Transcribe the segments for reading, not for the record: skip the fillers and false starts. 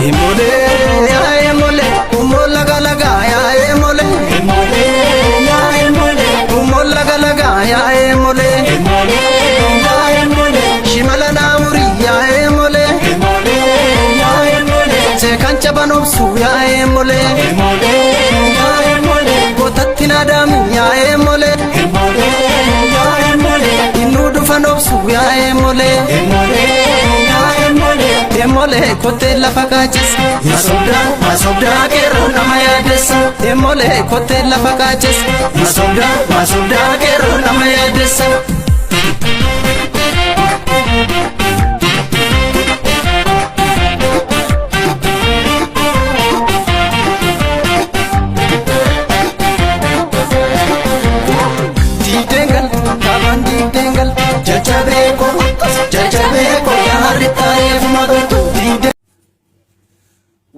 Emole ya emole umo laga laga ya emole emole ya emole umo laga laga ya emole emole ya emole shimala na muri ya emole emole ya emole se kancha banobsu ya emole emole ya emole gotatina dam ya emole emole ya emole inudu fanobsu ya emole emole Emole kote la fakaches masobda kero nama yadesa Emole kote la fakaches masobda kero nama yadesa Didengal kaban didengal jajabeko ya harita efmadu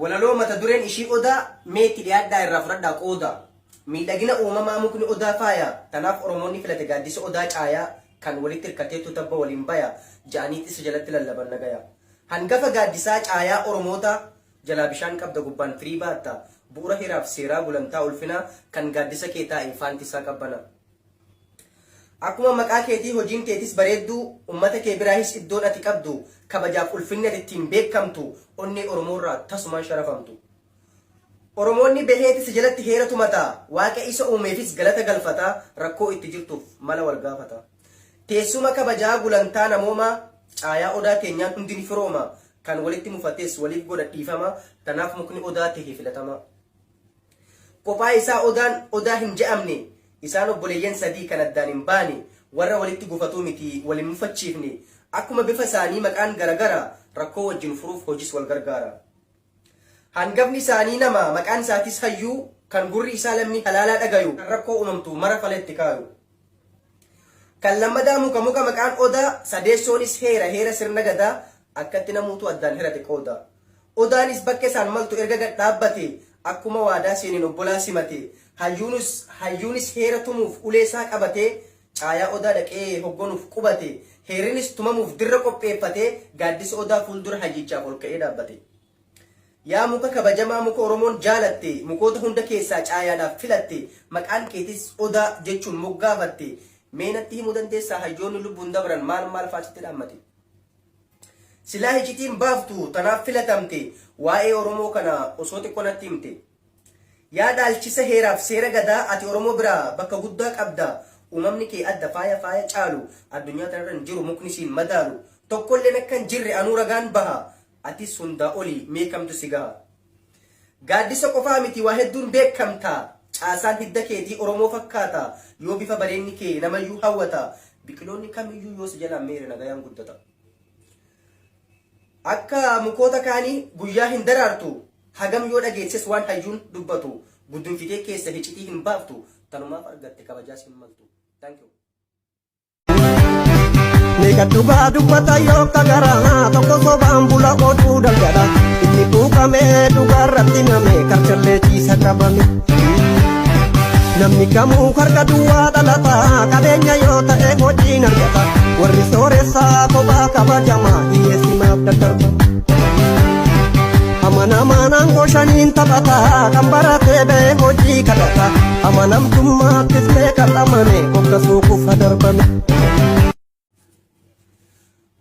walaloo mata dureen ishii odaa meetii dhiyaadhaa irraa fudhadhaa qooda miidhagina uumamaa mukni odaa faaya tanaaf oromoonni filate gaaddisa odaa caayaa kan walitti hirkateetu tabba waliin baya ja'aniitis jalatti lallaban nagaya hangafa gaaddisaa caayaa oromoota jalaa bishaan qabda gubbaan firii baatta bu'uura hiraaf seeraa gulantaa ulfinaa kan gaaddisa kee taa'e faantisaa qabbana akkuma maqaa keetii hojiin keetis bareedduu ummata kee biraahis iddoon ati qabdu kabajaaf ulfinni ati ittiin beekamtu onnee oromoorraa tasumaan sharafamtu oromoonni beheetis jalatti heeratu mataa waaqa isa uumeefis galata galfataa rakkoo itti jirtuuf mala wal gaafata teessuma kabajaa gulantaa namoomaa caayaa odaa keenyaan hundi ni firooma kan walitti mufatees waliif godha dhiifama tanaaf mukni odaa ta'e filatama kophaa isaa odaa hin je'amne isaan obboleeyyan sadii kan addaan hin baane warra walitti gufatuu miti waliin mufachiifne akkuma bifa isaanii maqaan garagara rakkoo wajjin furuuf hojiis wal gargaara hangafni isaanii nama maqaan isaatis hayyuu kan gurri isaa lammii halaalaa dhagayu kan rakkoo uumamtu mara faletti kaayu kan lammadaa muka maqaan odaa sadeessoonis heera sirna gadaa akkatti namuutu addaan hirate qooda odaanis bakka isaan maltu erga gad dhaabbate akkuma waadaa seeniin obbolaa simate hayyuunis heera tumuuf ulee isaa qabatee caayaa odaa dhaqee hoggonuuf qubate heerinis tumamuuf dirra qopheeffate gaaddisa odaa fuuldura hayyichaaf ol ka'ee dhaabbate yaa muka kabajamaa muka oromoon jaalatte mukoota hunda keessaa caayaadhaaf filatte maqaan keetis odaa jechuun moggaafatte meenatti himuu dandeessaa hayyoonni lubbuun dabran maal faasitti dhaammate silaa hijitiin baaftu tanaaf filatamte waa'ee oromoo kana osoo xiqqoonatti himte yaa dhaalchisa heeraaf seera gadaa ati oromoo biraa bakka guddaa qabda uumamni kee adda faaya caalu addunyaa tanarra hin jiru mukni siin madaalu tokkolleen akka hin jirre anuu ragaan baha atis hundaa olii meekamtu si gaha gaaddisa qofaa miti waa hedduun beekamta caasaan hidda keetii oromoo fakkaata yoo bifa bareenni kee namayyuu hawwata biqiloonni kamiyyuu yoo si jalaan meere nagayaan guddata akka mukoota kaanii guyyaa hin daraartu hagam yoo dhageesses waan hayyuun dubbatu guddunfitee keessa hicitii hin baaftu tanumaaf argatte kabajaas hin maltu. Thank you. Nika dhugaa dubbata yoo kagaraa tokko sobaan bula oduu dalgada inni tuuqamee dhugaarratti name karchallee ciisa qabame namni kamuu harka duwwaa dhalataa qabeenya yoo ta'e hojiin argata warri sooressaa kophaa kabajamaa hiyyeessimaaf daddarba amanamaanaan goshaniin taphata kan baratee bee hojii kadhata amanamtummaattis beekamane kokka suuquuf darbame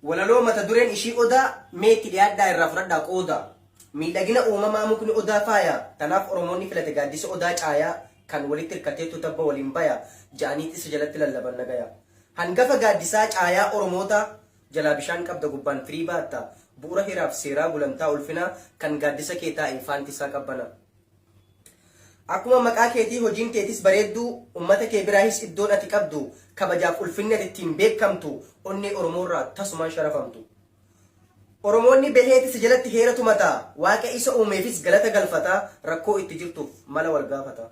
walaloo mata dureen ishii odaa meetii dhiyaadhaa irraa fudhadhaa qooda miidhagina uumamaa mukni odaa faaya tanaaf oromoonni filate gaaddisa odaa caayaa kan walitti hirkateetu tabba waliin baya ja'aniitis jalatti lallaban nagaya hangafa gaaddisaa caayaa oromoota jalaa bishaan qabda gubbaan firii baatta bu'uura hiraaf seeraa gulantaa ulfinaa kan gaaddisa kee taa'e faantisaa qabbana akkuma maqaa keetii hojiin keetis bareedduu ummata kee biraahis iddoon ati qabdu kabajaaf ulfinni ati ittiin beekamtu onnee oromoorraa tasumaan sharafamtu oromoonni beheetis jalatti heeratu mataa waaqa isa uumeefis galata galfataa rakkoo itti jirtuuf mala wal gaafata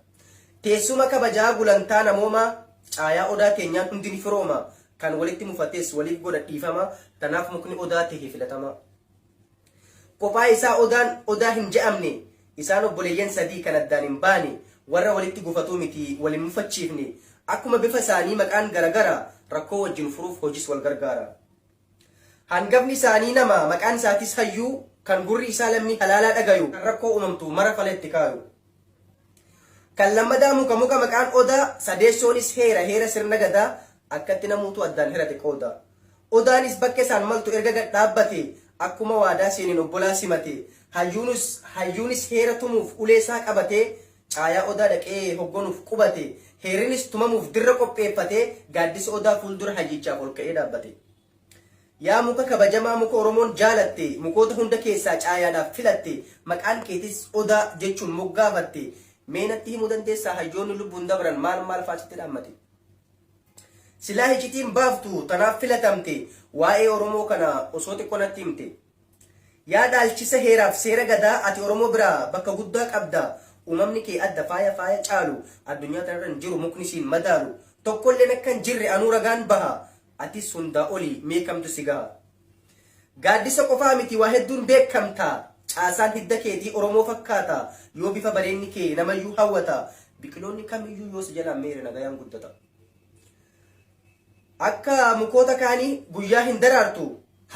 teessuma kabajaa gulantaa namoomaa caayaa odaa keenyaan hundi ni firooma kan walitti mufatees waliif godha dhiifama tanaaf mukni odaa ta'e filatama kophaa isaa odaa hin je'amne isaan obboleeyyan sadii kan addaan hin baane warra walitti gufatuu miti waliin mufachiifne akkuma bifa isaanii maqaan garagara rakkoo wajjin furuuf hojiis wal gargaara hangafni isaanii nama maqaan isaatis hayyuu kan gurri isaa lammii halaalaa dhagayu kan rakkoo uumamtu mara faletti kaayu. Kan lammadaa muka maqaan odaa sadeessoonis heera sirna gadaa akkatti namuutu addaan hirate qooda. Odaanis bakka isaan maltu erga gad dhaabbate akkuma waadaa seeniin obbolaa simate hayyuunis heera tumuuf uleesaa qabate caayaa odaa dhaqee hoggonuuf qubate heerinis tumamuuf dirra qopheeffate gaaddisa odaa fuuldura hayyichaaf ol ka'ee dhaabbate. Yaa muka kabajamaa muka Oromoon jaalatte mukoota hunda keessaa caayaadhaaf filatte maqaan keetis odaa jechuun moggaafatte meenatti himuu dandeessaa hayyoonni lubbuun dabran maal faasitti dhaammate. Silaa hijitiin baaftu tanaaf filatamte waa'ee Oromoo kana osoo xiqqoonatti himte. Yaa dhaalchisa heeraaf seera gadaa ati Oromoo biraa bakka guddaa qabda uumamni kee adda faaya caalu addunyaa kanarra hin jiru mukni siin madaalu tokkolleen akka hin jirre anuu ragaan baha atis hundaa olii meekamtu si gaha. Gaaddisa qofaa miti waa hedduun beekamta caasaan hidda keetii Oromoo fakkaata yoo bifa bareenni kee namayyuu hawwata biqiloonni kamiyyuu yoo si jalaan meere nagayaan guddata. Akka mukoota kaanii guyyaa hin daraartu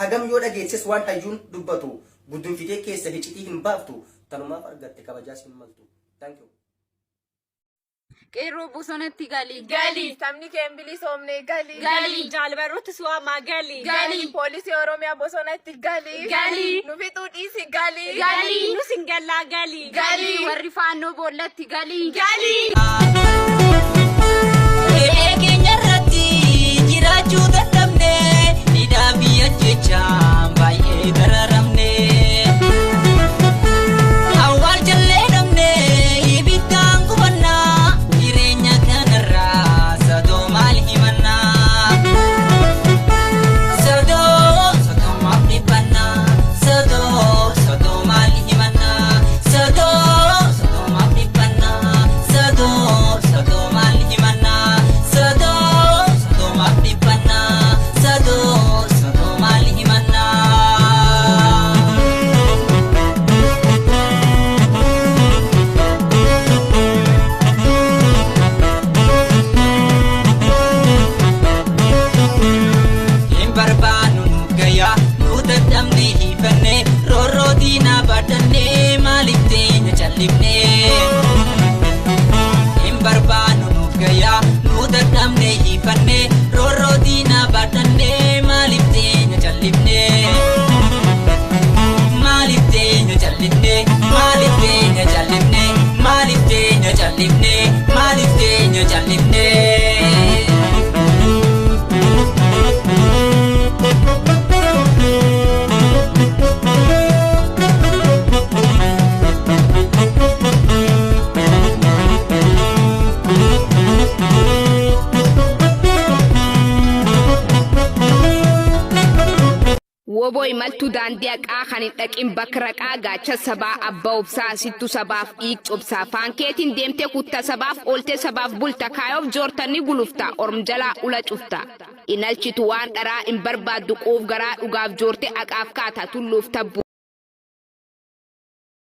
hagam yoo dhageesses waan hayyuun dubbatu guddunfitee keessa hicitii hin baaftu tanumaaf argatte kabajaas hin maltu. Thank you. Qeerroo bosonatti galii. Galii. Sabni keen bilisoomne galii. Galii. Jaalbarruutti su'aamaa galii. Galii. Poolisii Oromiyaa bosonatti galii. Galii. Nu fixuu dhiisi galii. Galii. Nu singallaa galii. Galii. Warri faannoo boollatti galii. Galii. Jiraachuu dadhabne hidhaa biyya jechaa baay'ee dararamne awwaal jallee dhabne ibiddaan gubannaa jireenya kanarraa sadoo maal himannaa sadoo maal dhibbannaa sadoo maal himannaa sadoo maal dhibbannaa sadoo maal himannaa Woboy maltu daandiyaa kan hin dhaqin bakraqaa gaacha sabaa abbaa obsaa sittu sabaaf dhiicobsaa faankeetiin deemtee kutta sabaaf oolte sabaaf bulta kaayoof joortanni gulufta orm jalaa ula cufta inalchitu waan dharaa hin barbaaddu qoof garaa dhugaaf joorte aqaaf kaata tulluuf tabbu.